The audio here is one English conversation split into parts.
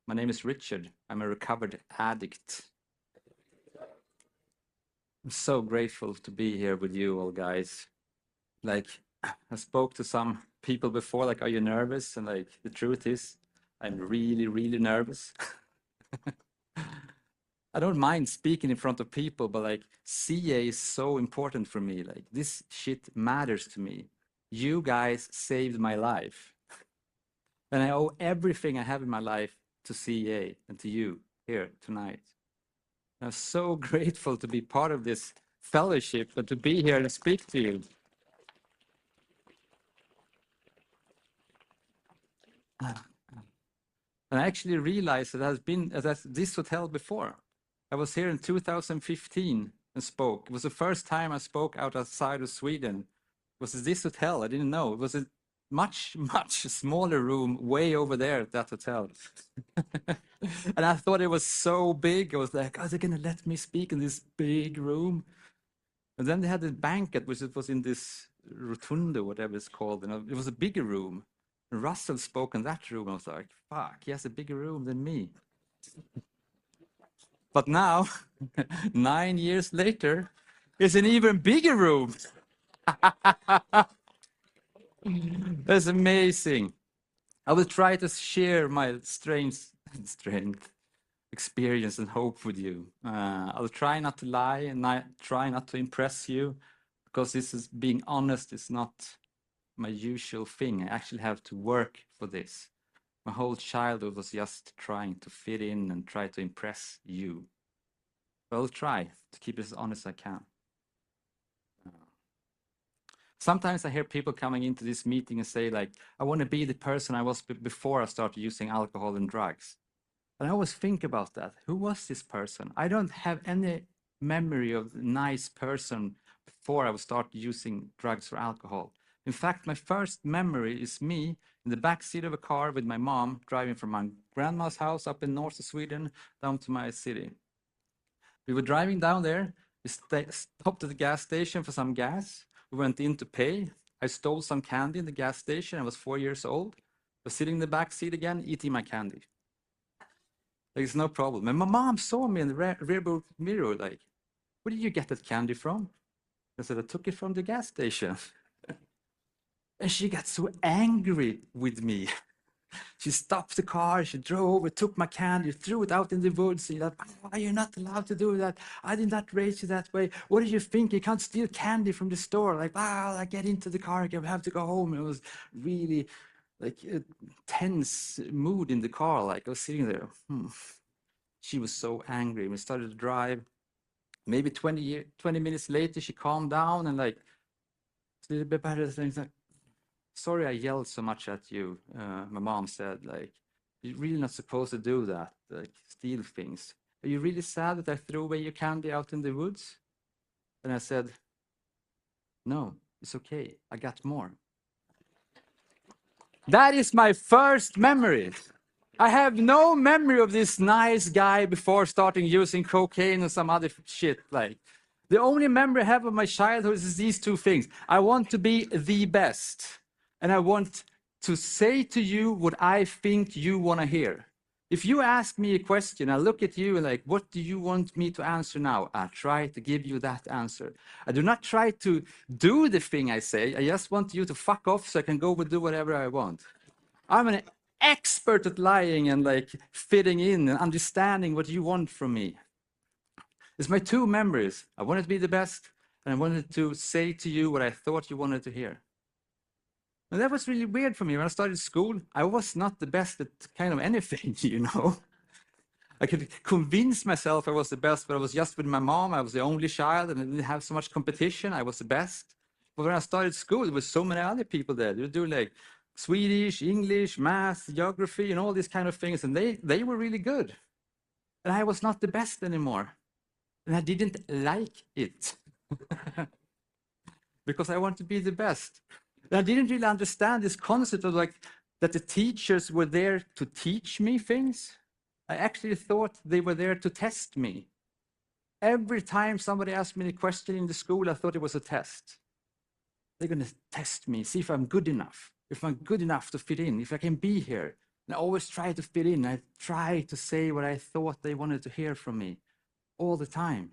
My name is Richard. I'm a recovered addict. I'm so grateful to be here with you all guys. Like, I spoke to some people before, like, are you nervous? And like, the truth is, I'm really, really nervous. I don't mind speaking in front of people, but like, CA is so important for me. Like, this shit matters to me. You guys saved my life. And I owe everything I have in my life to CA and to you here tonight. I'm so grateful to be part of this fellowship and to be here and speak to you. And I actually realized that I've been at this hotel before. I was here in 2015 and spoke. It was the first time I spoke outside of Sweden. It was this hotel. I didn't know. It was a much, much smaller room way over there at that hotel. And I thought it was so big. I was like, are they going to let me speak in this big room? And then they had a banquet, which was in this rotunda, whatever it's called. And it was a bigger room. And Russell spoke in that room. I was like, fuck, he has a bigger room than me. But now, 9 years later, it's an even bigger room. That's amazing. I will try to share my strength experience and hope with you. I'll try not to lie and try not to impress you, because this is being honest is not my usual thing. I actually have to work for this. My whole childhood was just trying to fit in and try to impress you. But I'll try to keep it as honest as I can. Sometimes I hear people coming into this meeting and say, like, I want to be the person I was before I started using alcohol and drugs. And I always think about that. Who was this person? I don't have any memory of a nice person before I started using drugs or alcohol. In fact, my first memory is me in the back seat of a car with my mom driving from my grandma's house up in north of Sweden down to my city. We were driving down there. We stopped at the gas station for some gas. We went in to pay. I stole some candy in the gas station. I was 4 years old. I was sitting in the back seat again, eating my candy. Like, it's no problem. And my mom saw me in the rear mirror, like, where did you get that candy from? I said, I took it from the gas station. And she got so angry with me. She stopped the car, she drove, took my candy, threw it out in the woods. And like, oh, you're not allowed to do that. I did not raise you that way. What do you think? You can't steal candy from the store. Like, I get into the car, I have to go home. It was really like a tense mood in the car. Like, I was sitting there. She was so angry. We started to drive. Maybe 20 minutes later, she calmed down and like, it's a little bit better. Things like, sorry I yelled so much at you. My mom said, like, you're really not supposed to do that, like steal things. Are you really sad that I threw away your candy out in the woods? And I said, no, it's okay. I got more. That is my first memory. I have no memory of this nice guy before starting using cocaine and some other shit. Like, the only memory I have of my childhood is these two things. I want to be the best. And I want to say to you what I think you want to hear. If you ask me a question, I look at you and like, what do you want me to answer now? I try to give you that answer. I do not try to do the thing I say. I just want you to fuck off so I can go and do whatever I want. I'm an expert at lying and like fitting in and understanding what you want from me. It's my two memories. I wanted to be the best, and I wanted to say to you what I thought you wanted to hear. And that was really weird for me. When I started school, I was not the best at kind of anything, you know. I could convince myself I was the best, but I was just with my mom. I was the only child and I didn't have so much competition. I was the best. But when I started school, there was so many other people there. They were doing like Swedish, English, math, geography, and all these kind of things. And they were really good. And I was not the best anymore. And I didn't like it. Because I want to be the best. And I didn't really understand this concept of like that the teachers were there to teach me things. I actually thought they were there to test me. Every time somebody asked me a question in the school, I thought it was a test. They're going to test me, see if I'm good enough to fit in, if I can be here. And I always tried to fit in. I tried to say what I thought they wanted to hear from me all the time.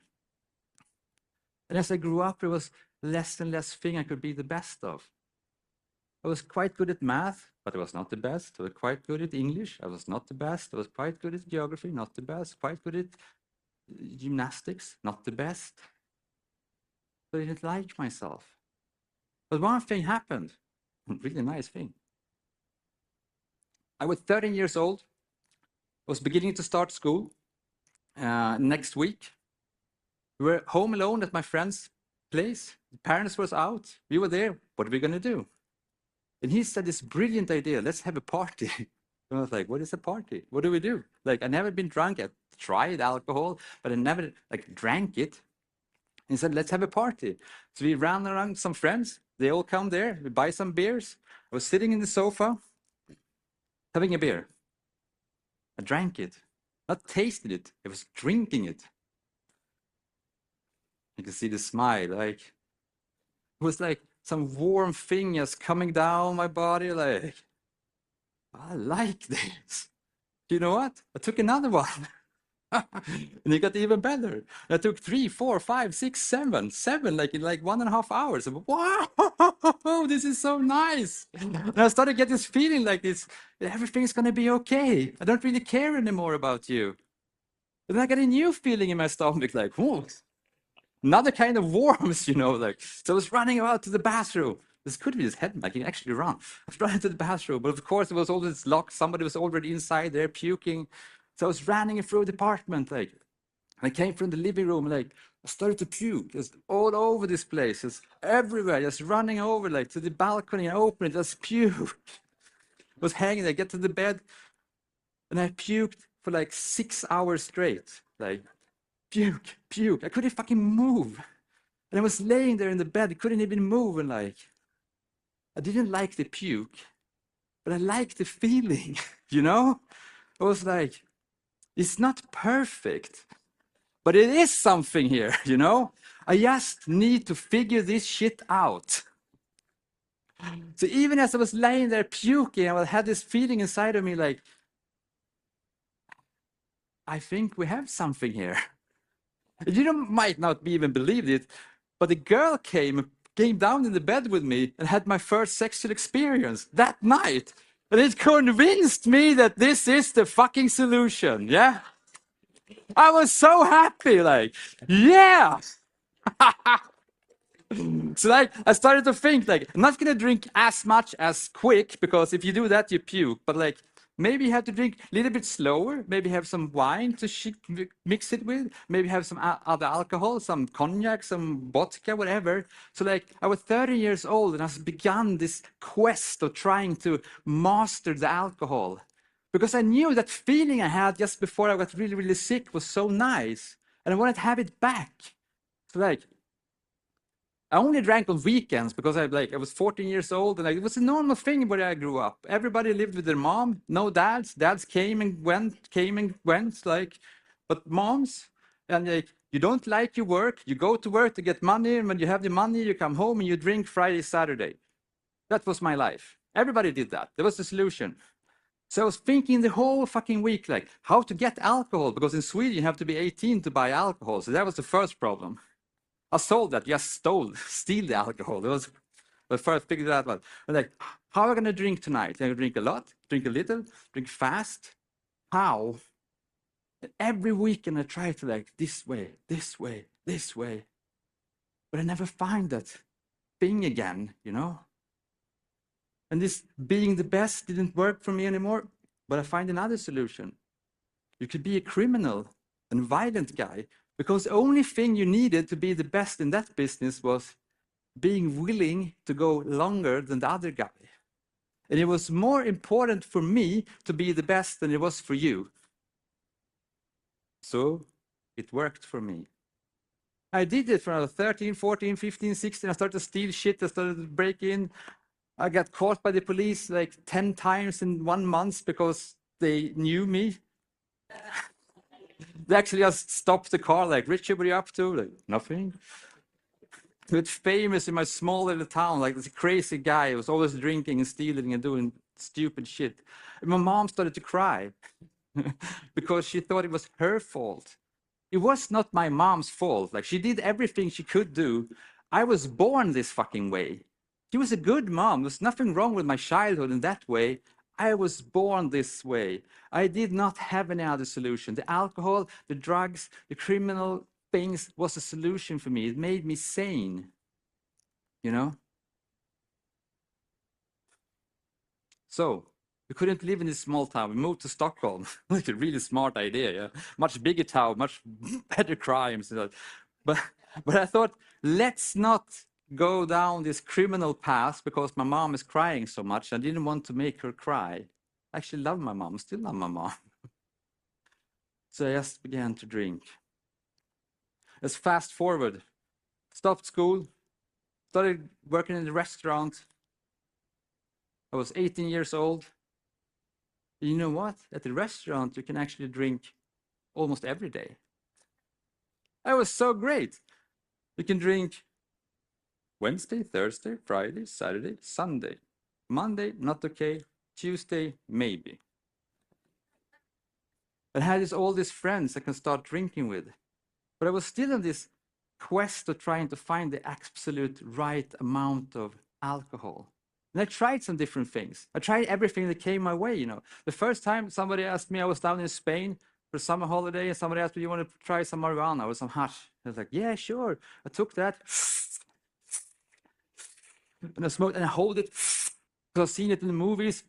And as I grew up, it was less and less thing I could be the best of. I was quite good at math, but I was not the best. I was quite good at English. I was not the best. I was quite good at geography, not the best. Quite good at gymnastics, not the best. So I didn't like myself. But one thing happened, a really nice thing. I was 13 years old. I was beginning to start school next week. We were home alone at my friend's place. The parents were out. We were there. What are we going to do? And he said this brilliant idea, let's have a party. And I was like, what is a party? What do we do? Like, I never been drunk. I tried alcohol, but I never like drank it. And he said, let's have a party. So we ran around some friends. They all come there. We buy some beers. I was sitting in the sofa, having a beer. I drank it. Not tasted it. I was drinking it. You can see the smile. Like, it was like some warm thing just coming down my body. Like, I like this. You know what? I took another one. And it got even better. I took 3, 4, 5, 6, 7, like in like 1.5 hours. Wow, this is so nice. And I started getting this feeling like this, everything's gonna be okay. I don't really care anymore about you. And I got a new feeling in my stomach, like, whoa, another kind of warmth, you know, like. So I was running out to the bathroom. This could be his head, I can actually run. I was running to the bathroom, but of course it was always locked. Somebody was already inside there puking. So I was running through the apartment, like, and I came from the living room, like, I started to puke, just all over this place, just everywhere, just running over, like, to the balcony and open it, just puke. I was hanging there, get to the bed, and I puked for like 6 hours straight, like, puke. I couldn't fucking move. And I was laying there in the bed, couldn't even move, and like, I didn't like the puke, but I liked the feeling, you know? I was like, it's not perfect, but it is something here, you know? I just need to figure this shit out. So even as I was laying there puking, I had this feeling inside of me like, I think we have something here. You might not even believe it, but the girl came down in the bed with me and had my first sexual experience that night. And it convinced me that this is the fucking solution, yeah? I was so happy, like, yeah! So like, I started to think, like, I'm not gonna drink as much as quick, because if you do that, you puke. But like, maybe you have to drink a little bit slower, maybe have some wine to mix it with, maybe have some other alcohol, some cognac, some vodka, whatever. So like, I was 30 years old and I began this quest of trying to master the alcohol. Because I knew that feeling I had just before I got really, really sick was so nice. And I wanted to have it back. So like, I only drank on weekends because I was 14 years old, and it was a normal thing where I grew up. Everybody lived with their mom, no dads. Dads came and went, like, but moms, and like, you don't like your work, you go to work to get money, and when you have the money, you come home and you drink Friday, Saturday. That was my life. Everybody did that. That was the solution. So I was thinking the whole fucking week, like, how to get alcohol, because in Sweden you have to be 18 to buy alcohol. So that was the first problem. I sold that, just steal the alcohol. It was the first figured that out. I'm like, how am I going to drink tonight? Am I going to drink a lot, drink a little, drink fast? How? And every weekend I try to like, this way. But I never find that thing again, you know? And this being the best didn't work for me anymore, but I find another solution. You could be a criminal and violent guy, because the only thing you needed to be the best in that business was being willing to go longer than the other guy. And it was more important for me to be the best than it was for you. So it worked for me. I did it for 13, 14, 15, 16. I started to steal shit. I started to break in. I got caught by the police like 10 times in 1 month because they knew me. They actually just stopped the car, like, Richard, what are you up to? Like, nothing. It's famous in my small little town, like this crazy guy who was always drinking and stealing and doing stupid shit. And my mom started to cry because she thought it was her fault. It was not my mom's fault. Like, she did everything she could do. I was born this fucking way. She was a good mom. There's nothing wrong with my childhood in that way. I was born this way. I did not have any other solution. The alcohol, the drugs, the criminal things was a solution for me. It made me sane, you know? So we couldn't live in this small town. We moved to Stockholm. Like a really smart idea, yeah. Much bigger town, much better crimes. But I thought, let's not go down this criminal path because my mom is crying so much. I didn't want to make her cry. I actually love my mom, still love my mom. So I just began to drink. Let's fast forward. Stopped school, started working in the restaurant. I was 18 years old. And you know what? At the restaurant, you can actually drink almost every day. That was so great. You can drink Wednesday, Thursday, Friday, Saturday, Sunday. Monday, not okay. Tuesday, maybe. I had all these friends I can start drinking with. But I was still on this quest of trying to find the absolute right amount of alcohol. And I tried some different things. I tried everything that came my way, you know. The first time somebody asked me, I was down in Spain for a summer holiday, and somebody asked me, you want to try some marijuana or some hash? I was like, yeah, sure. I took that. And I smoked and I hold it. Because I've seen it in the movies.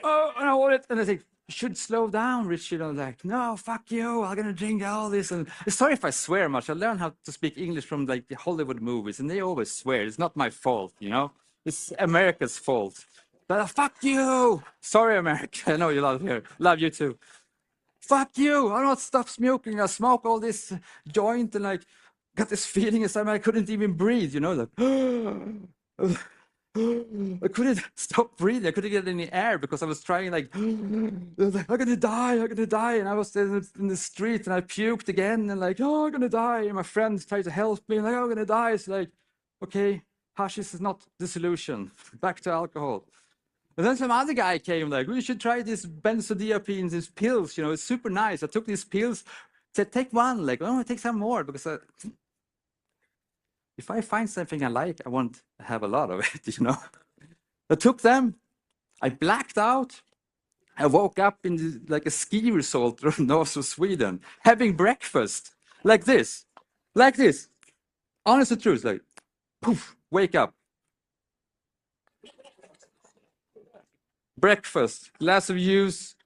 Oh, and I hold it. And I think, you should slow down, Richard. I'm like, no, fuck you. I'm going to drink all this. And sorry if I swear much. I learned how to speak English from like the Hollywood movies. And they always swear. It's not my fault, you know. It's America's fault. But fuck you. Sorry, America. I know you love here. Love you too. Fuck you. I don't stop smoking. I smoke all this joint and like got this feeling inside me I couldn't even breathe, you know, like I couldn't stop breathing. I couldn't get any air because I was trying like, I'm gonna die, I'm gonna die. And I was in the street and I puked again and like, oh, I'm gonna die. And my friends tried to help me and like, oh, I'm gonna die. It's like, okay, hashish is not the solution. Back to alcohol. And then some other guy came like, we should try this benzodiazepines, these pills, you know, it's super nice. I took these pills, said, take one, like, oh, take some more because if I find something I like, I want to have a lot of it, you know. I took them, I blacked out, I woke up in like a ski resort north of Sweden, having breakfast, like this, honest to truth, like, poof, wake up. Breakfast, glass of juice,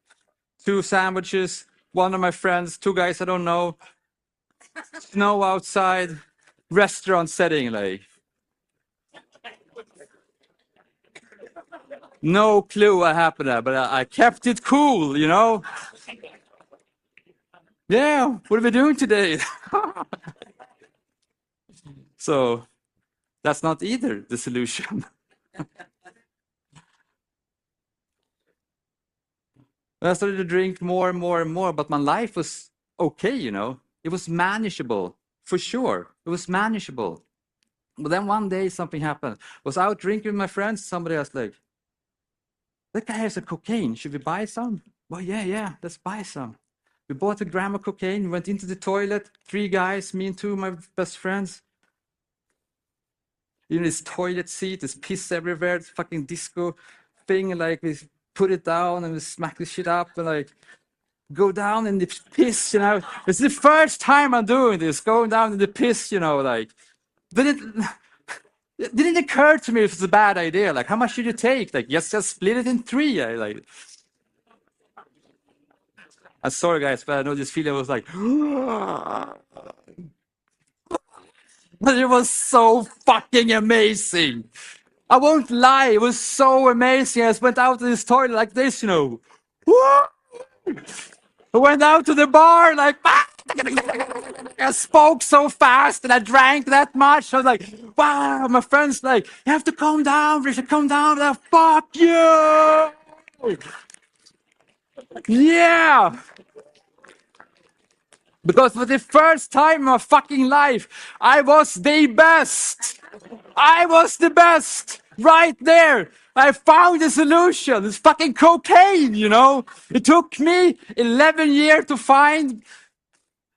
2 sandwiches, one of my friends, 2 guys I don't know, snow outside, restaurant setting, like. No clue what happened there, but I kept it cool, you know? Yeah, what are we doing today? So that's not either the solution. I started to drink more and more and more, but my life was okay, you know? It was manageable, for sure. It was manageable. But then one day something happened. I was out drinking with my friends, somebody asked like, that guy has a cocaine, should we buy some? Well, yeah, let's buy some. We bought a gram of cocaine, went into the toilet, 3 guys, me and 2 of my best friends. You know, this toilet seat, there's piss everywhere, this fucking disco thing, like we put it down and we smack the shit up and like go down in the piss, you know. It's the first time I'm doing this, going down in the piss, you know, like. It didn't occur to me if it's a bad idea. Like, how much should you take? Like, just split it in 3. I'm sorry, guys, but I know this feeling was like, but it was so fucking amazing. I won't lie, it was so amazing. I just went out to this toilet like this, you know. I went out to the bar like, I spoke so fast and I drank that much. I was like, wow, my friend's like, you have to calm down, Richard, calm down. Like, fuck you. Yeah. Because for the first time in my fucking life, I was the best. I was the best right there. I found the solution. It's fucking cocaine, you know. It took me 11 years to find.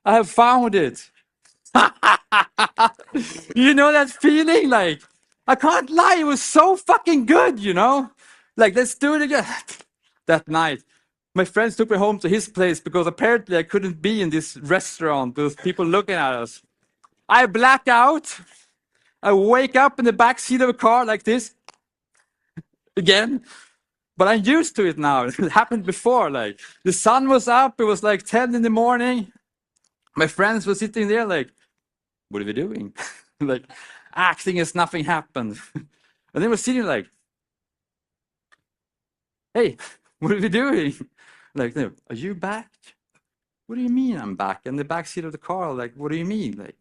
I have found it. You know that feeling? Like, I can't lie. It was so fucking good, you know. Like, let's do it again. That night, my friends took me home to his place because apparently I couldn't be in this restaurant with people looking at us. I black out. I wake up in the back seat of a car like this again. But I'm used to it now. It happened before. Like, the sun was up. It was like 10 in the morning. My friends were sitting there like, what are we doing? Like, acting as nothing happened. And they were sitting like, hey, what are we doing? Like, no, are you back? What do you mean I'm back? In the back seat of the car, like, what do you mean? Like,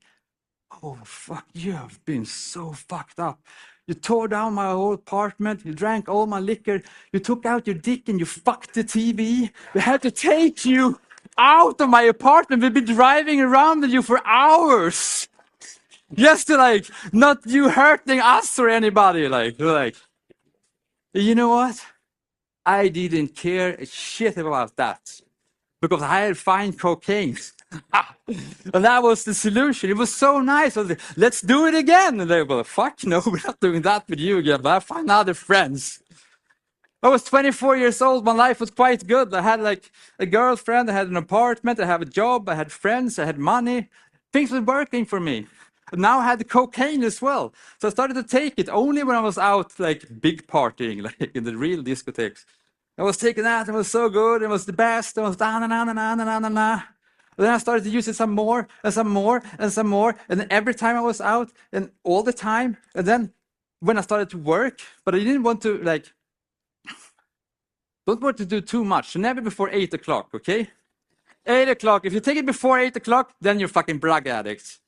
oh, fuck, you have been so fucked up. You tore down my whole apartment. You drank all my liquor. You took out your dick and you fucked the TV. We had to take you out of my apartment. We've been driving around with you for hours. Just to like, not you hurting us or anybody. Like, you know what? I didn't care a shit about that because I had found cocaine. And that was the solution. It was so nice. I was like, let's do it again. And they were like, fuck no, we're not doing that with you again. But I found other friends. I was 24 years old. My life was quite good. I had like a girlfriend. I had an apartment. I had a job. I had friends. I had money. Things were working for me. And now I had the cocaine as well. So I started to take it only when I was out like big partying, like in the real discotheques. I was taking that. It was so good. It was the best. It was da-na-na-na-na-na-na-na. Then I started to use it some more and some more and some more. And then every time I was out and all the time. And then when I started to work, but I didn't want to like, don't want to do too much. So never before 8 o'clock, okay? 8 o'clock. If you take it before 8 o'clock, then you're fucking drug addicts.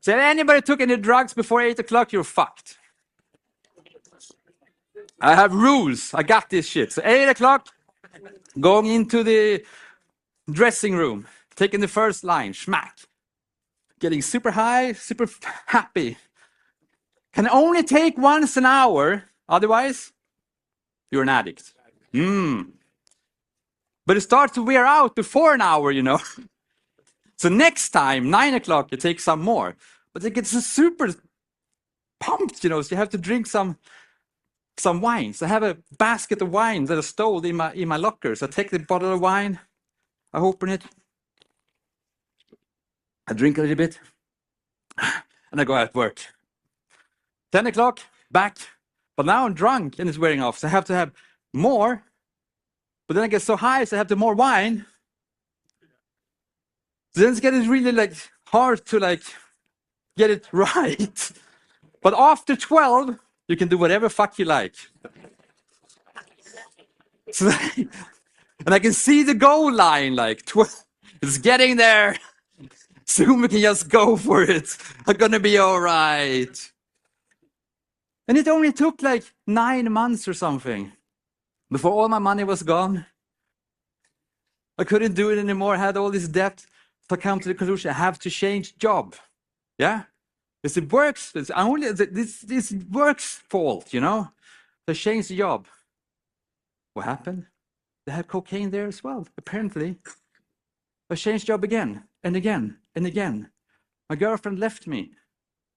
So if anybody took any drugs before 8 o'clock, you're fucked. I have rules. I got this shit. So 8 o'clock, going into the dressing room, taking the first line, schmack. Getting super high, super happy. Can only take once an hour, otherwise, you're an addict. But it starts to wear out before an hour, you know. So next time, 9 o'clock, you take some more. But it gets super pumped, you know, so you have to drink some wines. I have a basket of wine that I stole in my locker. So I take the bottle of wine, I open it, I drink a little bit, and I go out work. 10 o'clock, back. But now I'm drunk and it's wearing off. So I have to have more. But then I get so high, so I have to more wine. So then it's getting really like hard to like get it right. But after 12, you can do whatever fuck you like. So, and I can see the goal line, like 12. It's getting there. Soon we can just go for it. I'm gonna be all right. And it only took like 9 months or something before all my money was gone. I couldn't do it anymore. I had all this debt. So I come to the conclusion, I have to change job. Yeah? It's it works. It's only this work's fault, you know? So I changed the job. What happened? They had cocaine there as well, apparently. I changed job again and again and again. My girlfriend left me.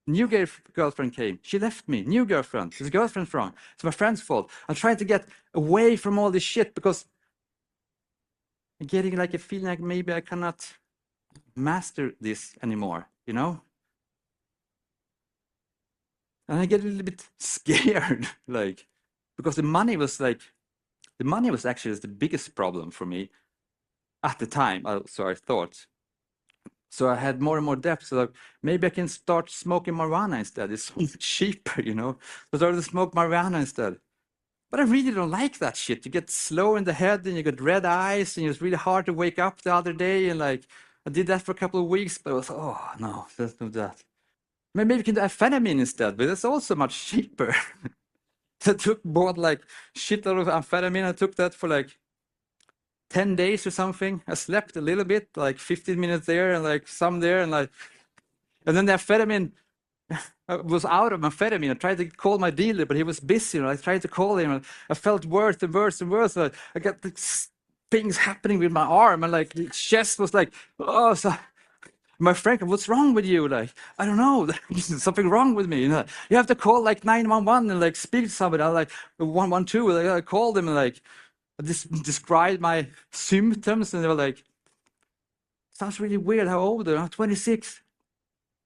New girlfriend came. She left me. New girlfriend. It's a girlfriend's wrong. It's my friend's fault. I'm trying to get away from all this shit because I'm getting like a feeling like maybe I cannot master this anymore, you know? And I get a little bit scared, like, because the money was actually the biggest problem for me at the time. So I thought. So I had more and more debt. So like, maybe I can start smoking marijuana instead. It's so much cheaper, you know. So I started to smoke marijuana instead. But I really don't like that shit. You get slow in the head and you get red eyes and it's really hard to wake up the other day. And like, I did that for a couple of weeks, but I was, oh no, let's do that. Maybe we can do amphetamine instead, but it's also much cheaper. I bought like shit out of amphetamine. I took that for like 10 days or something. I slept a little bit, like 15 minutes there and like some there, and then the amphetamine I was out of amphetamine. I tried to call my dealer, but he was busy. I tried to call him. And I felt worse and worse and worse. I got these things happening with my arm, and like the chest was like, oh. So my friend, what's wrong with you? Like, I don't know. There's something wrong with me. You have to call like 911 and like speak to somebody. I like 112. Like, I called them and like I described my symptoms, and they were like, sounds really weird. How old are you? I'm 26.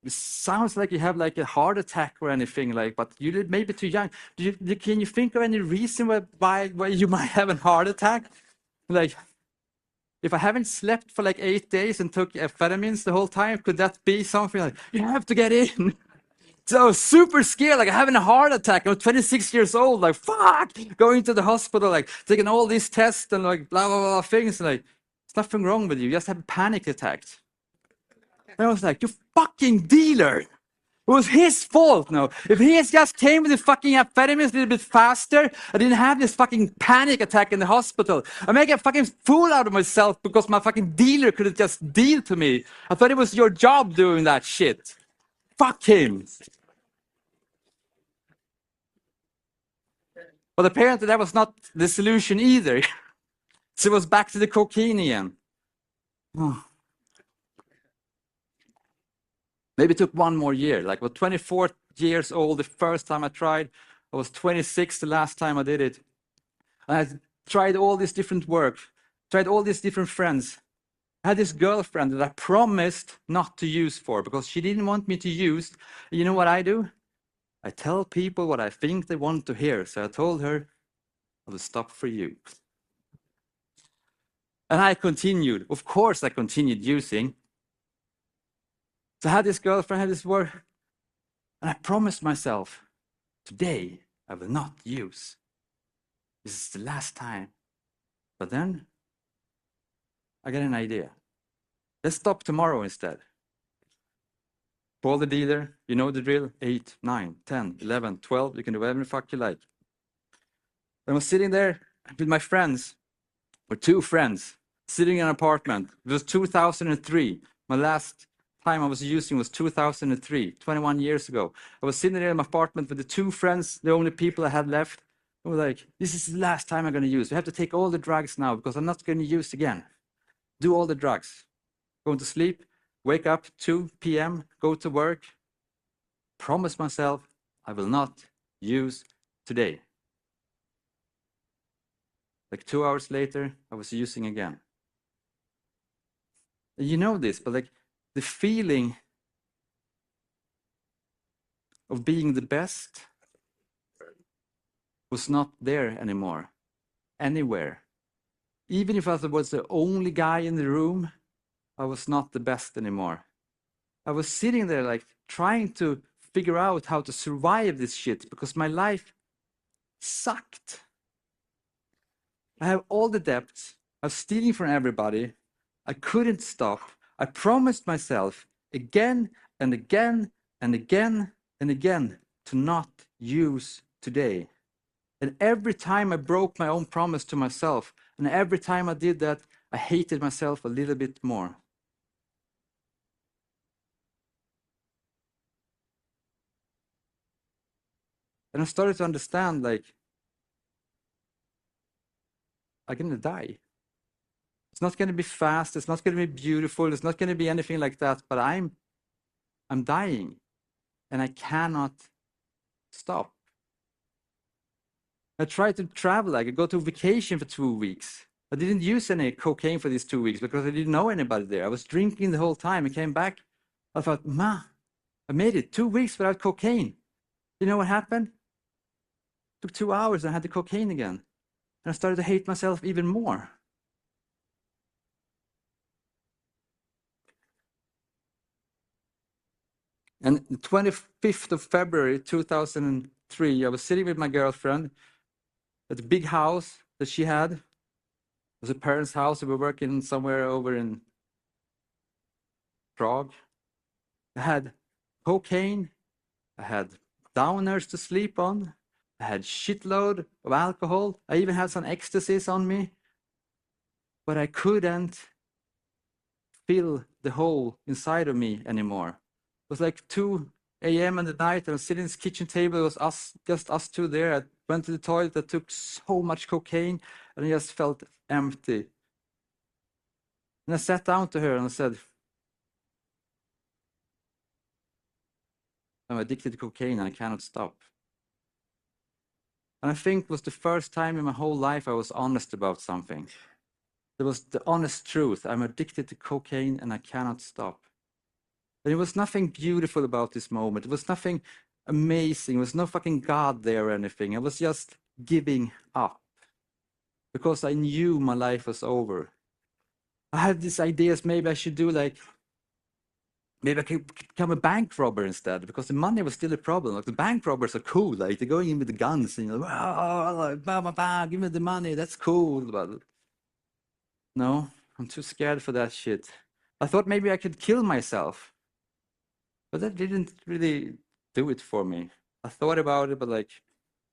It sounds like you have like a heart attack or anything, like, but you maybe too young. Can you think of any reason why you might have a heart attack? Like, if I haven't slept for like 8 days and took amphetamines the whole time, could that be something like, you have to get in? So I was super scared, like having a heart attack. I'm 26 years old, like, fuck, going to the hospital, like taking all these tests and like blah, blah, blah things. Like, there's nothing wrong with you. You just have a panic attack. And I was like, you fucking dealer. It was his fault now. If he has just came with the fucking amphetamines a little bit faster, I didn't have this fucking panic attack in the hospital. I make a fucking fool out of myself because my fucking dealer couldn't just deal to me. I thought it was your job doing that shit. Fuck him. But apparently that was not the solution either. So it was back to the cocaine again. Maybe it took one more year. Like, I was 24 years old the first time I tried. I was 26 the last time I did it. And I tried all this different work, tried all these different friends. I had this girlfriend that I promised not to use for because she didn't want me to use. You know what I do? I tell people what I think they want to hear. So I told her, I will stop for you. And I continued. Of course, I continued using. So I had this girlfriend, I had this work, and I promised myself, today I will not use. This is the last time. But then I got an idea. Let's stop tomorrow instead. Call the dealer, you know the drill, 8, 9, 10, 11, 12, you can do whatever the fuck you like. I was sitting there with my friends, or two friends, sitting in an apartment. It was 2003. My last time I was using was 2003, 21 years ago. I was sitting there in my apartment with the two friends, the only people I had left. I was like, this is the last time I'm going to use. We have to take all the drugs now because I'm not going to use again. Do all the drugs. Going to sleep, wake up 2 p.m., go to work. Promise myself I will not use today. Like 2 hours later, I was using again. And you know this, but like the feeling of being the best was not there anymore, anywhere. Even if I was the only guy in the room, I was not the best anymore. I was sitting there like trying to figure out how to survive this shit because my life sucked. I have all the debts. I was stealing from everybody. I couldn't stop. I promised myself again and again and again and again to not use today. And every time I broke my own promise to myself, and every time I did that, I hated myself a little bit more. And I started to understand, like, I'm gonna die. It's not gonna be fast, it's not gonna be beautiful, it's not gonna be anything like that, but I'm dying, and I cannot stop. I tried to travel, like I go to vacation for 2 weeks. I didn't use any cocaine for these 2 weeks because I didn't know anybody there. I was drinking the whole time. I came back, I thought, I made it 2 weeks without cocaine. You know what happened? It took 2 hours and I had the cocaine again. And I started to hate myself even more. And the 25th of February 2003, I was sitting with my girlfriend at the big house that she had. It was a parents' house. We were working somewhere over in Prague. I had cocaine. I had downers to sleep on. I had shitload of alcohol. I even had some ecstasies on me. But I couldn't fill the hole inside of me anymore. It was like two a.m. in the night, and I was sitting at this kitchen table. It was just us two there. I went to the toilet. I took so much cocaine, and I just felt empty. And I sat down to her and I said, I'm addicted to cocaine and I cannot stop. And I think it was the first time in my whole life I was honest about something. It was the honest truth. I'm addicted to cocaine and I cannot stop. And there was nothing beautiful about this moment. It was nothing amazing. There was no fucking God there or anything. I was just giving up because I knew my life was over. I had these ideas, maybe I should do like, maybe I could become a bank robber instead, because the money was still a problem. Like the bank robbers are cool, like they're going in with the guns and you're like, oh, bah, bah, bah, give me the money, that's cool. But no, I'm too scared for that shit. I thought maybe I could kill myself, but that didn't really do it for me. I thought about it, but like,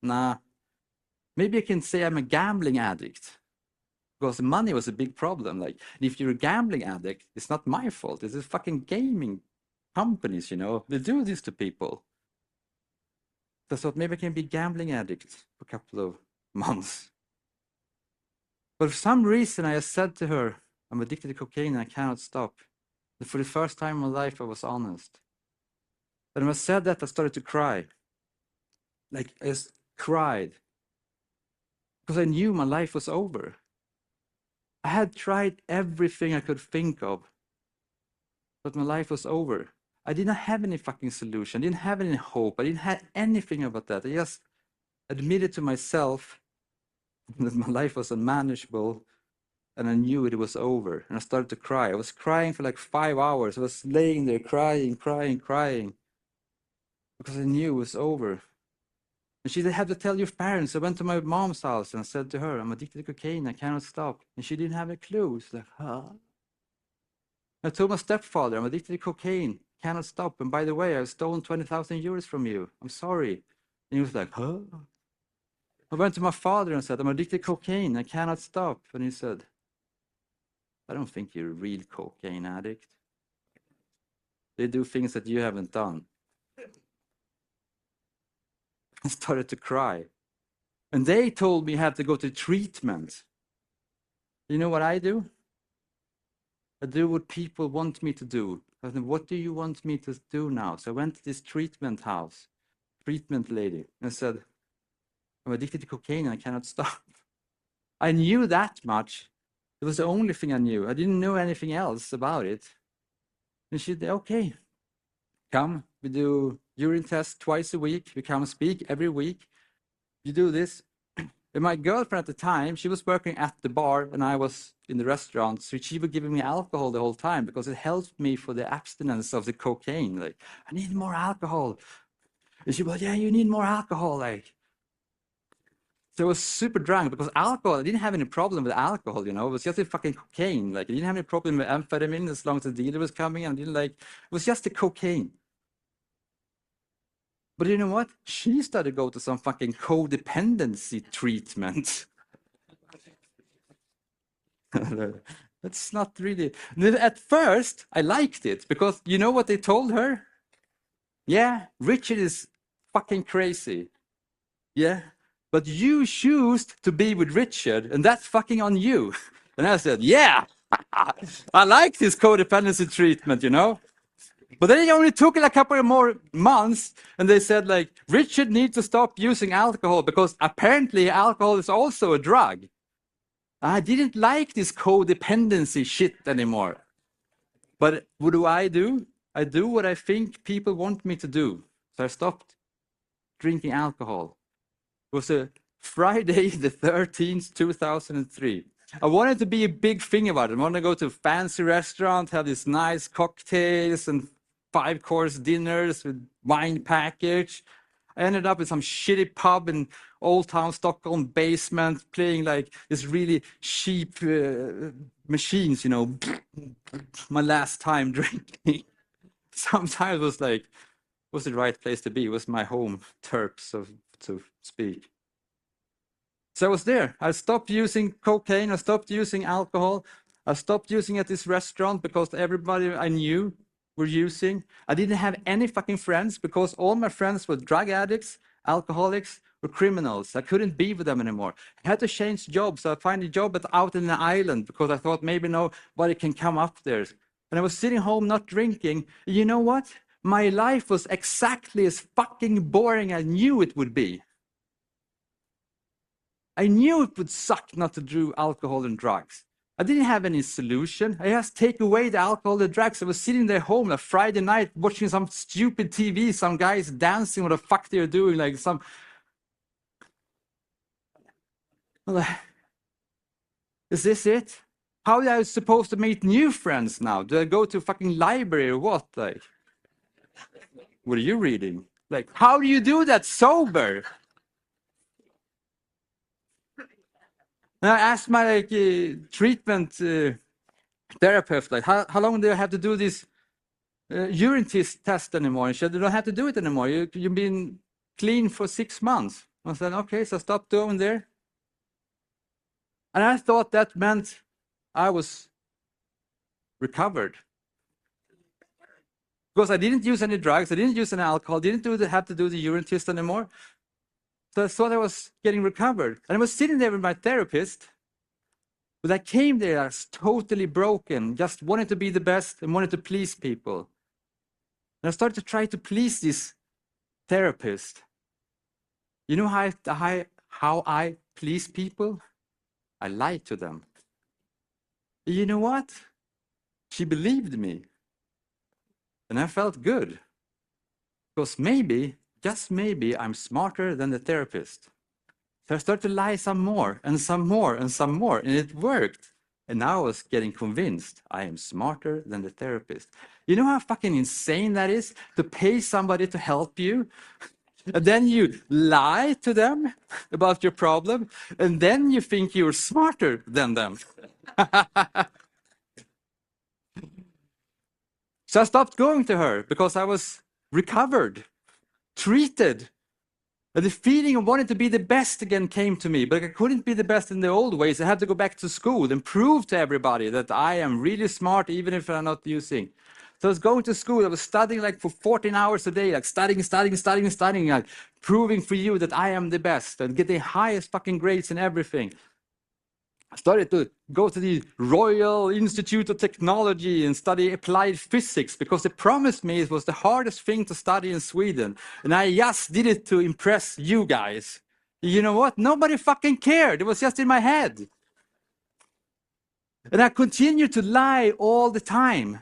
nah. Maybe I can say I'm a gambling addict, because the money was a big problem. Like, if you're a gambling addict, it's not my fault. It's the fucking gaming companies, you know, they do this to people. So I thought maybe I can be a gambling addict for a couple of months. But for some reason, I said to her, I'm addicted to cocaine and I cannot stop. And for the first time in my life, I was honest. And when I said that, I started to cry. Like, I just cried. Because I knew my life was over. I had tried everything I could think of, but my life was over. I didn't have any fucking solution. I didn't have any hope. I didn't have anything about that. I just admitted to myself that my life was unmanageable, and I knew it was over. And I started to cry. I was crying for like 5 hours. I was laying there crying, because I knew it was over. And she had to tell your parents. I went to my mom's house and I said to her, I'm addicted to cocaine. I cannot stop. And she didn't have a clue. She's like, huh? I told my stepfather, I'm addicted to cocaine. Cannot stop. And by the way, I've stolen 20,000 euros from you. I'm sorry. And he was like, huh? I went to my father and said, I'm addicted to cocaine. I cannot stop. And he said, I don't think you're a real cocaine addict. They do things that you haven't done. I started to cry. And they told me I had to go to treatment. You know what I do? I do what people want me to do. I said, what do you want me to do now? So I went to this treatment house, treatment lady, and said, I'm addicted to cocaine and I cannot stop. I knew that much. It was the only thing I knew. I didn't know anything else about it. And she said, okay, come, we do urine tests twice a week. We come speak every week. You do this. And my girlfriend at the time, she was working at the bar and I was in the restaurant. So she was giving me alcohol the whole time because it helped me for the abstinence of the cocaine. Like, I need more alcohol. And she was, yeah, you need more alcohol. Like, so I was super drunk because alcohol, I didn't have any problem with alcohol, you know, it was just a fucking cocaine. Like, I didn't have any problem with amphetamine as long as the dealer was coming. I didn't like, it was just the cocaine. But you know what? She started to go to some fucking codependency treatment. That's not really. At first, I liked it because you know what they told her? Yeah, Richard is fucking crazy. Yeah, but you choose to be with Richard, and that's fucking on you. And I said, yeah, I like this codependency treatment, you know? But then it only took a couple of more months, and they said, like, Richard needs to stop using alcohol because apparently alcohol is also a drug. I didn't like this codependency shit anymore. But what do? I do what I think people want me to do. So I stopped drinking alcohol. It was a Friday the 13th, 2003. I wanted to be a big thing about it. I wanted to go to a fancy restaurant, have these nice cocktails and 5-course dinners with wine package. I ended up in some shitty pub in Old Town Stockholm basement, playing like this really cheap machines, you know. My last time drinking. Sometimes it was like, was the right place to be? It was my home turf, so to speak. So I was there. I stopped using cocaine. I stopped using alcohol. I stopped using at this restaurant because everybody I knew were using. I didn't have any fucking friends because all my friends were drug addicts, alcoholics, or criminals. I couldn't be with them anymore. I had to change jobs. So I found a job out in an island because I thought maybe nobody can come up there. And I was sitting home not drinking. You know what? My life was exactly as fucking boring as I knew it would be. I knew it would suck not to do alcohol and drugs. I didn't have any solution. I just take away the alcohol and drugs. I was sitting there home a Friday night watching some stupid TV, some guys dancing, what the fuck they're doing, like some... Is this it? How am I supposed to make new friends now? Do I go to a fucking library or what? Like, what are you reading? Like, how do you do that sober? And I asked my treatment therapist, like, how long do I have to do this urine test anymore? And she said, you don't have to do it anymore. You've been clean for 6 months. I said, okay, so I stopped doing there. And I thought that meant I was recovered. Because I didn't use any drugs, I didn't use any alcohol, didn't have to do the urine test anymore. So I thought I was getting recovered. And I was sitting there with my therapist. But I came there, I was totally broken, just wanted to be the best and wanted to please people. And I started to try to please this therapist. You know how I please people? I lied to them. You know what? She believed me. And I felt good. Because maybe, just maybe, I'm smarter than the therapist. So I started to lie some more, and some more, and some more, and it worked. And now I was getting convinced I am smarter than the therapist. You know how fucking insane that is? To pay somebody to help you, and then you lie to them about your problem, and then you think you're smarter than them. So I stopped going to her because I was recovered, treated. And the feeling of wanting to be the best again came to me, but I couldn't be the best in the old ways. I had to go back to school and prove to everybody that I am really smart, even if I'm not using. So I was going to school, I was studying like for 14 hours a day, like studying, like proving for you that I am the best and get the highest fucking grades in everything. I started to go to the Royal Institute of Technology and study applied physics because they promised me it was the hardest thing to study in Sweden. And I just did it to impress you guys. You know what? Nobody fucking cared. It was just in my head. And I continued to lie all the time.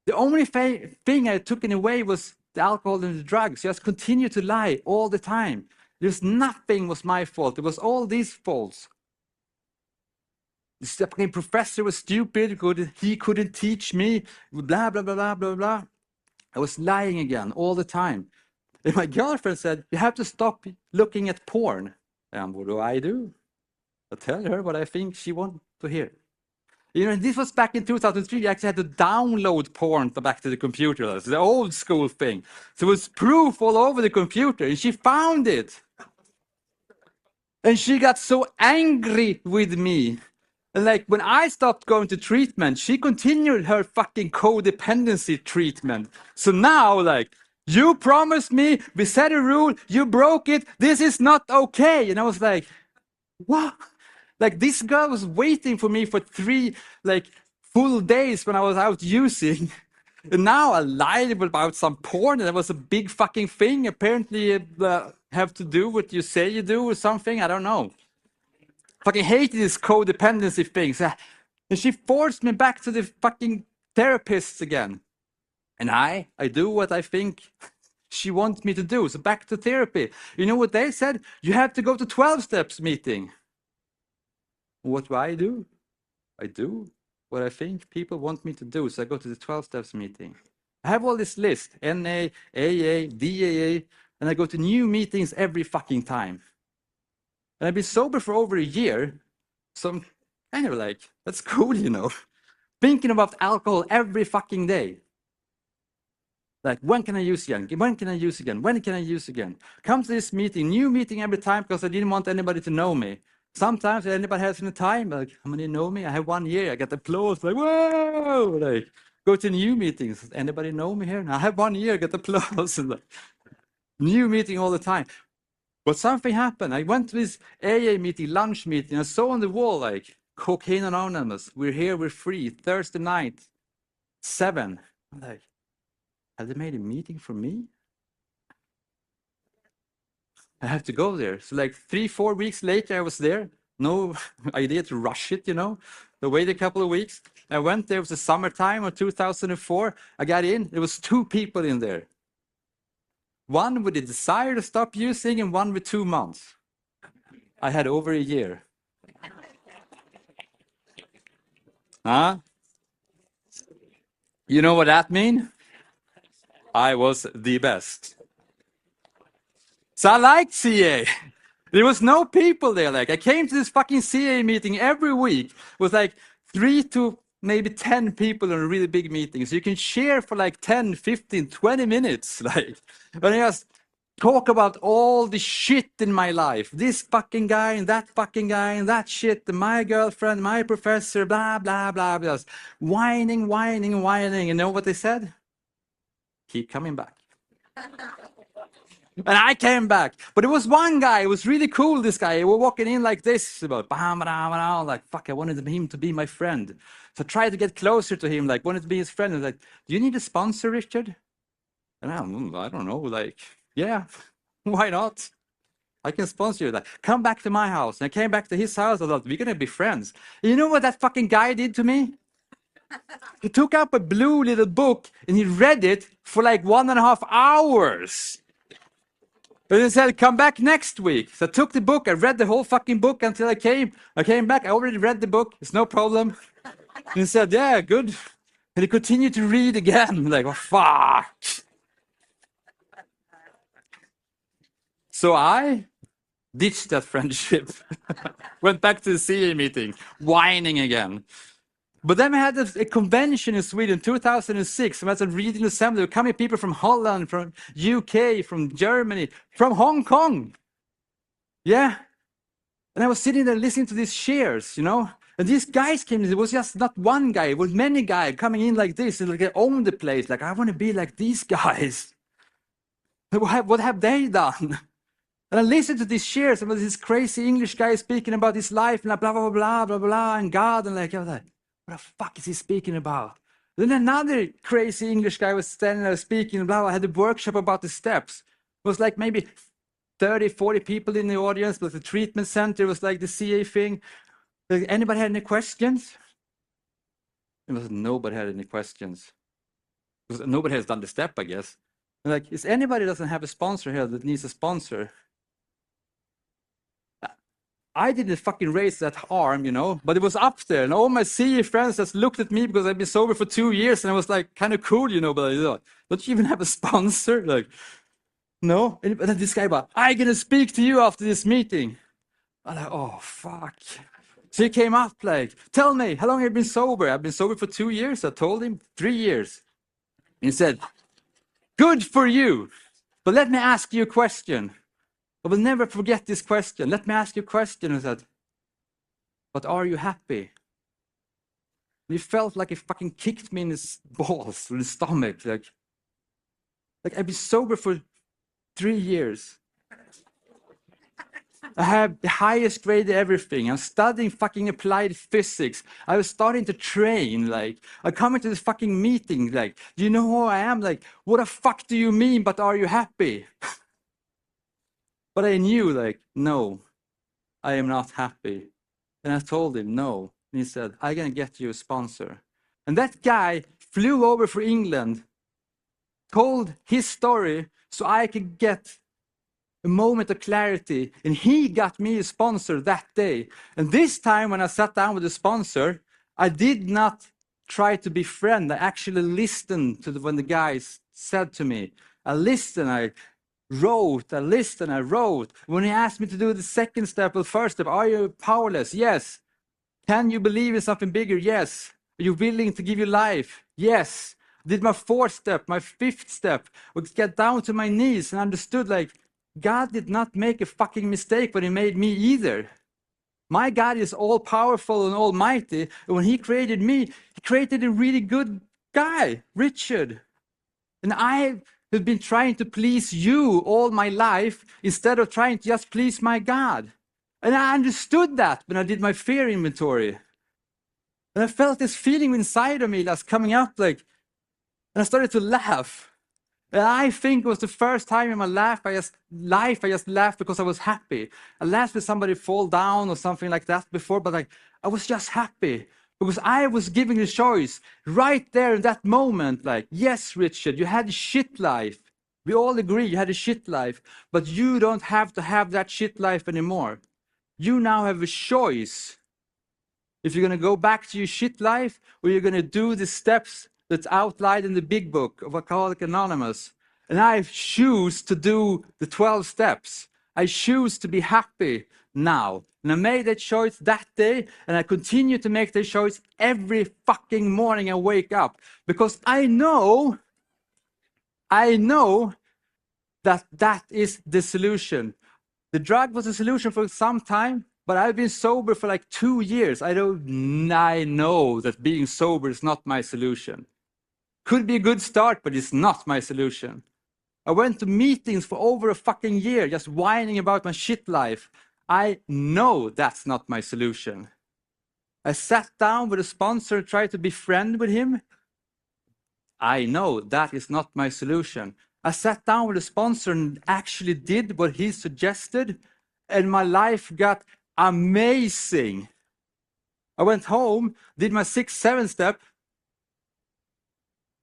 The only thing I took in away was the alcohol and the drugs. Just continued to lie all the time. There's nothing was my fault. It was all these faults. The fucking professor was stupid, he couldn't teach me, blah, blah, blah, blah, blah, blah. I was lying again all the time. And my girlfriend said, you have to stop looking at porn. And what do? I tell her what I think she wants to hear. You know, this was back in 2003, you actually had to download porn back to the computer. That's the old school thing. So it was proof all over the computer, and she found it. And she got so angry with me. And like when I stopped going to treatment, she continued her fucking codependency treatment. So now, like, you promised me, we set a rule, you broke it, this is not okay. And I was like, what? Like this girl was waiting for me for 3 like full days when I was out using. And now I lied about some porn and it was a big fucking thing. Apparently have to do what you say you do or something, I don't know. Fucking hated this codependency thing. And she forced me back to the fucking therapists again. And I do what I think she wants me to do. So back to therapy. You know what they said? You have to go to 12 steps meeting. What do? I do what I think people want me to do. So I go to the 12 steps meeting. I have all this list, NA, AA, DAA, and I go to new meetings every fucking time. And I've been sober for over a year, so I'm kind of like, that's cool, you know. Thinking about alcohol every fucking day. Like, when can I use again? When can I use again? When can I use again? Come to this meeting, new meeting every time because I didn't want anybody to know me. Sometimes anybody has any time, like, how many know me? I have 1 year, I get applause, like, whoa! Like, Go to new meetings. Anybody know me here? I have 1 year, get applause. New meeting all the time. But something happened. I went to this AA meeting, lunch meeting. I saw on the wall, like, Cocaine Anonymous. We're here, we're free. Thursday night, 7. I'm like, have they made a meeting for me? I have to go there. So like 3-4 weeks later, I was there. No idea to rush it, you know. So wait a couple of weeks. I went there. It was the summertime of 2004. I got in. There was 2 people in there. One with a desire to stop using and one with 2 months. I had over a year. Huh? You know what that means? I was the best. So I liked CA. There was no people there. Like, I came to this fucking CA meeting every week with like 3 to maybe 10 people in a really big meeting. So you can share for like 10, 15, 20 minutes. Like, and I just talk about all the shit in my life. This fucking guy and that fucking guy and that shit. My girlfriend, my professor, blah, blah, blah, blah. Whining, whining, whining. And you know what they said? Keep coming back. And I came back. But there was one guy, it was really cool, this guy. He was walking in like this, about, like, fuck, I wanted him to be my friend. So I tried to get closer to him, like, wanted to be his friend. I was like, do you need a sponsor, Richard? And I don't know, like, yeah, why not? I can sponsor you. Like, come back to my house. And I came back to his house. I thought, we're going to be friends. And you know what that fucking guy did to me? He took up a blue little book and he read it for like 1.5 hours. And he said, come back next week. So I took the book, I read the whole fucking book until I came back, I already read the book, it's no problem. And he said, yeah, good. And he continued to read again, like, oh, fuck. So I ditched that friendship, went back to the CA meeting, whining again. But then we had a convention in Sweden, 2006. We had a reading assembly. There were coming people from Holland, from UK, from Germany, from Hong Kong. Yeah. And I was sitting there listening to these shares, you know. And these guys came in. It was just not one guy. It was many guys coming in like this. And like they owned the place. Like, I want to be like these guys. What have they done? And I listened to these shares. And this crazy English guy speaking about his life and blah, blah, blah, blah, blah, and God. And like, I was like, what the fuck is he speaking about? Then another crazy English guy was standing there speaking, blah, blah, had a workshop about the steps. It was like maybe 30, 40 people in the audience, but the treatment center was like the CA thing. Like, anybody had any questions? It was nobody had any questions. Because nobody has done the step, I guess. And like, is anybody doesn't have a sponsor here that needs a sponsor? I didn't fucking raise that arm, you know, but it was up there. And all my CA friends just looked at me because I've been sober for 2 years. And I was like, kind of cool, you know, but I thought, don't you even have a sponsor? Like, no. And then this guy about, I'm going to speak to you after this meeting. I'm like, oh, fuck. So he came up like, tell me, how long have you been sober? I've been sober for 2 years. I told him 3 years. And he said, good for you. But let me ask you a question. I will never forget this question. Let me ask you a question. I said, but are you happy? And he felt like he fucking kicked me in his balls, or his stomach. Like I've been sober for 3 years. I have the highest grade of everything. I'm studying fucking applied physics. I was starting to train. Like, I come into this fucking meeting. Like, do you know who I am? Like, what the fuck do you mean, but are you happy? But I knew, like, no, I am not happy. And I told him no. And he said, I'm going to get you a sponsor. And that guy flew over for England, told his story so I could get a moment of clarity. And he got me a sponsor that day. And this time when I sat down with the sponsor, I did not try to befriend. I actually listened to when the guys said to me. I listened, I wrote, I listened, I wrote. When he asked me to do the second step or first step, are you powerless? Yes. Can you believe in something bigger? Yes. Are you willing to give your life? Yes. Did my fourth step, my fifth step, would get down to my knees and understood like God did not make a fucking mistake when he made me either. My God is all powerful and almighty. And when he created me, he created a really good guy, Richard. And I have been trying to please you all my life instead of trying to just please my God. And I understood that when I did my fear inventory. And I felt this feeling inside of me that's coming up, like, and I started to laugh. And I think it was the first time in my life I just laughed because I was happy. I laughed when somebody fall down or something like that before, but like I was just happy because I was giving the choice right there in that moment. Like, yes, Richard, you had a shit life. We all agree you had a shit life, but you don't have to have that shit life anymore. You now have a choice. If you're going to go back to your shit life, or you're going to do the steps that's outlined in the big book of Alcoholics Anonymous. And I choose to do the 12 steps. I choose to be happy now. And I made that choice that day, and I continue to make that choice every fucking morning I wake up. Because I know that that is the solution. The drug was a solution for some time, but I've been sober for like 2 years. I know that being sober is not my solution. Could be a good start, but it's not my solution. I went to meetings for over a fucking year, just whining about my shit life. I know that's not my solution. I sat down with a sponsor and tried to be friend with him. I know that is not my solution. I sat down with a sponsor and actually did what he suggested, and my life got amazing. I went home, did my 6-7 step.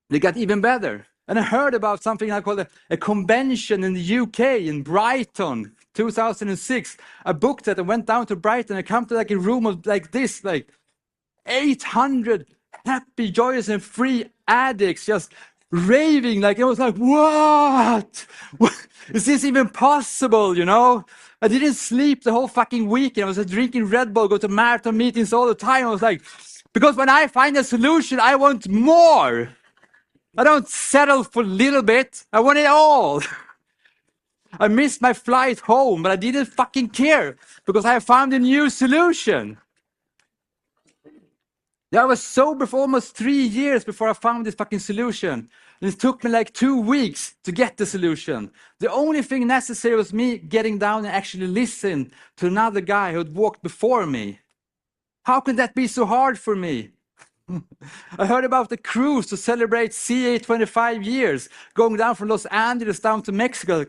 They got even better. And I heard about something I called a convention in the UK, in Brighton, 2006. I booked it and went down to Brighton. I come to like a room of like this, like 800 happy, joyous, and free addicts just raving. Like it was like, what? Is this even possible, you know? I didn't sleep the whole fucking weekend. I was drinking Red Bull, go to marathon meetings all the time. I was like, because when I find a solution, I want more. I don't settle for a little bit. I want it all. I missed my flight home, but I didn't fucking care because I found a new solution. I was sober for almost 3 years before I found this fucking solution. And it took me like 2 weeks to get the solution. The only thing necessary was me getting down and actually listen to another guy who had walked before me. How can that be so hard for me? I heard about the cruise to celebrate CA 25 years, going down from Los Angeles down to Mexico.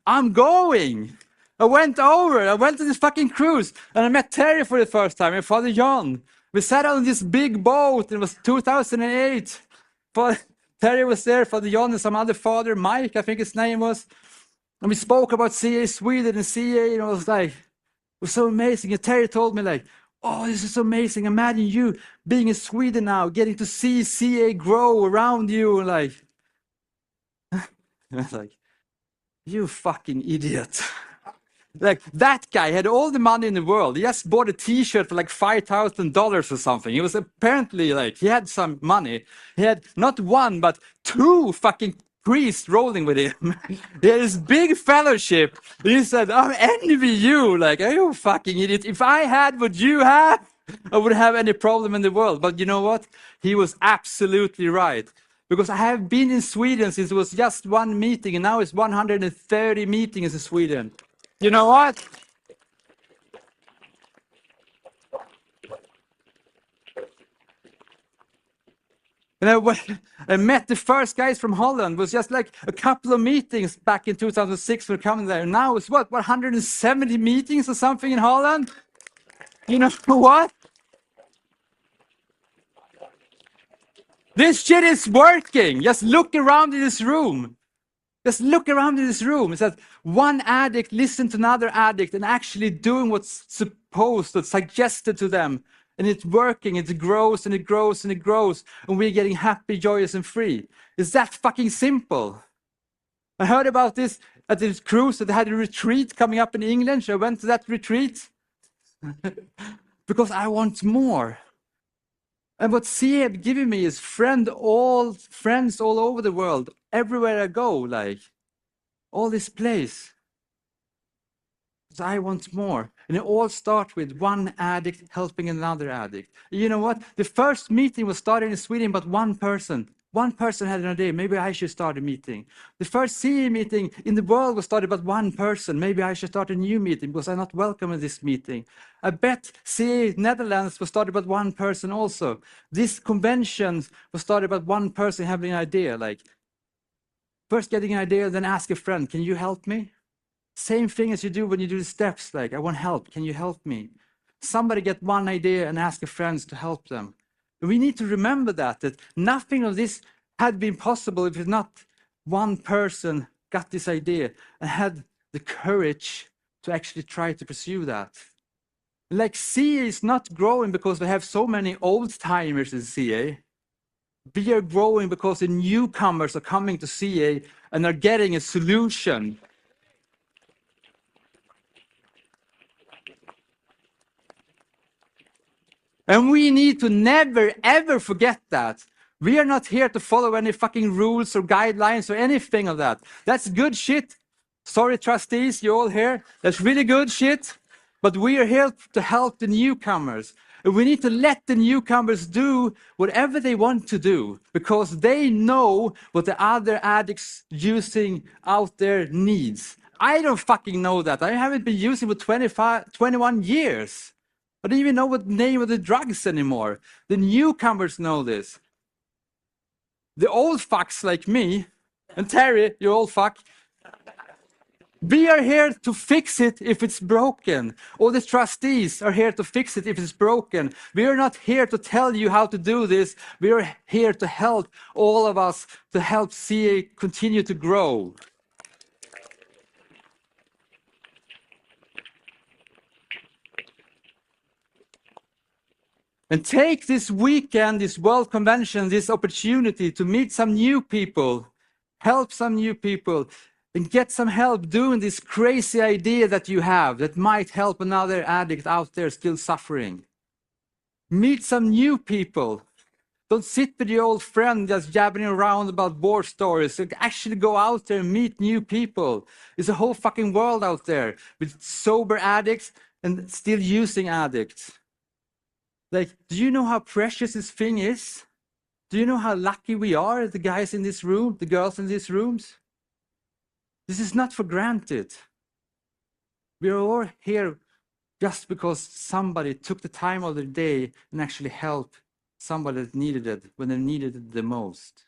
I'm going. I went to this fucking cruise, and I met Terry for the first time, and Father John. We sat on this big boat, and it was 2008. Terry was there, Father John, and some other father, Mike, I think his name was. And we spoke about CA Sweden and CA, and it was like, it was so amazing. And Terry told me like, oh, this is amazing. Imagine you being in Sweden now, getting to see CA grow around you. And like, I was like, you fucking idiot. Like that guy had all the money in the world. He just bought a t-shirt for like $5,000 or something. He was apparently like, he had some money. He had not one, but 2 fucking priests rolling with him. He had this big fellowship. He said, I envy you. Like, are you fucking idiot? If I had what you have, I wouldn't have any problem in the world. But you know what? He was absolutely right. Because I have been in Sweden since it was just 1 meeting, and now it's 130 meetings in Sweden. You know what? And I met the first guys from Holland. It was just like a couple of meetings back in 2006 for coming there. Now it's what, 170 meetings or something in Holland? You know what? This shit is working. Just look around in this room. Just look around in this room. It's that one addict listen to another addict and actually doing what's supposed, what's suggested to them. And it's working, it grows and it grows and it grows. And we're getting happy, joyous, and free. It's that fucking simple. I heard about this at this cruise that they had a retreat coming up in England. So I went to that retreat because I want more. And what CA have given me is friends all over the world, everywhere I go, like all this place. So I want more. And it all starts with one addict helping another addict. You know what? The first meeting was started in Sweden, but one person One person had an idea, maybe I should start a meeting. The first CE meeting in the world was started by one person. Maybe I should start a new meeting because I'm not welcome in this meeting. I bet CE Netherlands was started by one person also. This convention was started by one person having an idea, like first getting an idea, then ask a friend, can you help me? Same thing as you do when you do the steps, like I want help, can you help me? Somebody get one idea and ask a friend to help them. We need to remember that nothing of this had been possible if not one person got this idea and had the courage to actually try to pursue that. Like CA is not growing because we have so many old timers in CA. We are growing because the newcomers are coming to CA and are getting a solution. And we need to never, ever forget that. We are not here to follow any fucking rules or guidelines or anything of that. That's good shit. Sorry, trustees, you're all here. That's really good shit. But we are here to help the newcomers. And we need to let the newcomers do whatever they want to do because they know what the other addicts using out there needs. I don't fucking know that. I haven't been using for 21 years. I don't even know what name of the drugs anymore. The newcomers know this. The old fucks like me, and Terry, you old fuck, we are here to fix it if it's broken. All the trustees are here to fix it if it's broken. We are not here to tell you how to do this. We are here to help all of us to help CA continue to grow. And take this weekend, this World Convention, this opportunity to meet some new people, help some new people, and get some help doing this crazy idea that you have that might help another addict out there still suffering. Meet some new people. Don't sit with your old friend just jabbering around about war stories. Actually go out there and meet new people. There's a whole fucking world out there with sober addicts and still using addicts. Like, do you know how precious this thing is? Do you know how lucky we are, the guys in this room, the girls in these rooms? This is not for granted. We are all here just because somebody took the time of their day and actually helped somebody that needed it when they needed it the most.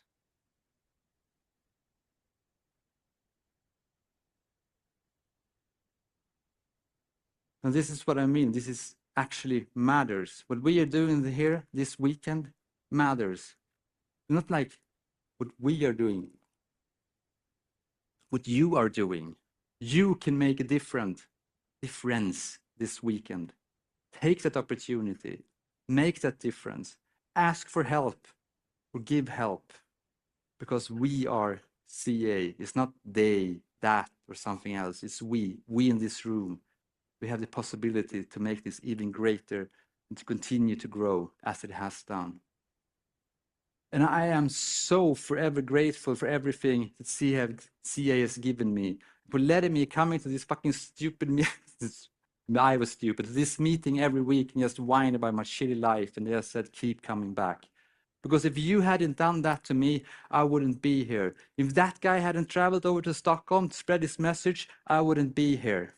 And this is what I mean. This is actually matters. What we are doing here this weekend matters. Not like what we are doing, what you are doing. You can make a difference this weekend. Take that opportunity, make that difference, ask for help or give help because we are CA. It's not they, that or something else. It's we in this room. We have the possibility to make this even greater and to continue to grow as it has done. And I am so forever grateful for everything that CA has given me, for letting me come into this fucking stupid, I was stupid, this meeting every week and just whine about my shitty life and they just said, keep coming back. Because if you hadn't done that to me, I wouldn't be here. If that guy hadn't traveled over to Stockholm to spread his message, I wouldn't be here.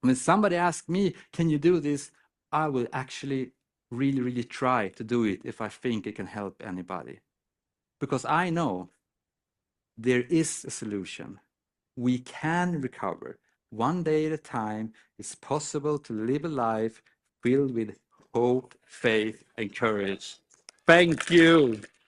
When somebody asks me, can you do this? I will actually really, really try to do it if I think it can help anybody. Because I know there is a solution. We can recover. One day at a time, it's possible to live a life filled with hope, faith, and courage. Thank you.